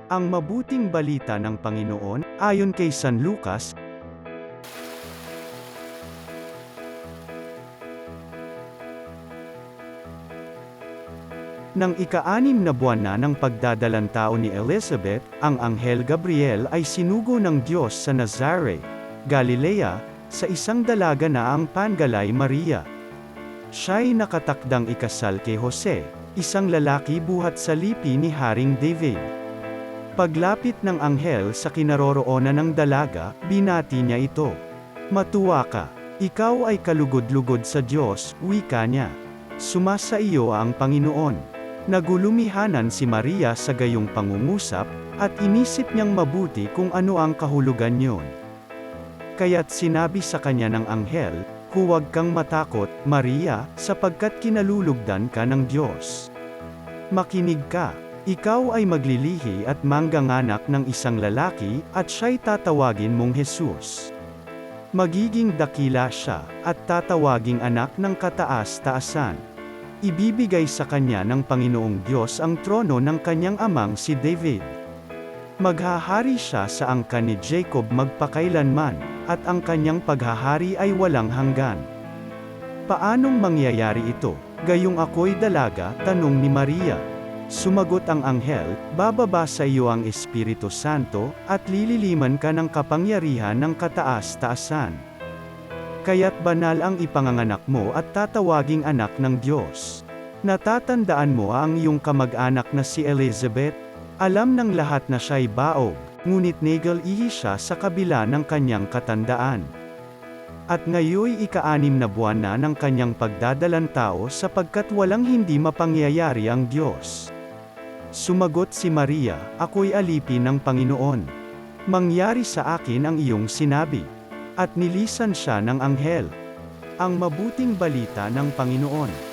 Ang mabuting balita ng Panginoon, ayon kay San Lucas, nang ika-6 na buwan na ng pagdadalantao ni Elizabeth, ang Anghel Gabriel ay sinugo ng Diyos sa Nazareth, Galilea, sa isang dalaga na ang pangalay Maria. Siya'y nakatakdang ikasal kay Jose, isang lalaki buhat sa lipi ni Haring David. Paglapit ng anghel sa kinaroroonan ng dalaga, binati niya ito. "Matuwa ka, ikaw ay kalugod-lugod sa Diyos," wika niya. "Sumasa iyo ang Panginoon." Nagulumihanan si Maria sa gayong pangungusap, at inisip niyang mabuti kung ano ang kahulugan niyon. Kaya't sinabi sa kanya ng anghel, "Huwag kang matakot, Maria, sapagkat kinalulugdan ka ng Diyos. Makinig ka, ikaw ay maglilihi at mangganganak ng isang lalaki, at siya'y tatawagin mong Jesus. Magiging dakila siya, at tatawaging anak ng kataas-taasan. Ibibigay sa kanya ng Panginoong Diyos ang trono ng kanyang amang si David. Maghahari siya sa angkan ni Jacob magpakailanman, at ang kanyang paghahari ay walang hanggan." "Paanong mangyayari ito, gayong ako'y dalaga?" tanong ni Maria. Sumagot ang anghel, "Bababa sa iyo ang Espiritu Santo, at lililiman ka ng kapangyarihan ng kataas-taasan. Kaya't banal ang ipanganganak mo at tatawaging anak ng Diyos. Natatandaan mo ang iyong kamag-anak na si Elizabeth? Alam ng lahat na siya'y baog, ngunit nagalihi siya sa kabila ng kanyang katandaan. At ngayoy ika-6 na buwan na ng kanyang pagdadalantao sapagkat walang hindi mapangyayari ang Diyos." Sumagot si Maria, "Ako'y alipin ng Panginoon. Mangyari sa akin ang iyong sinabi." At nilisan siya ng anghel. Ang mabuting balita ng Panginoon.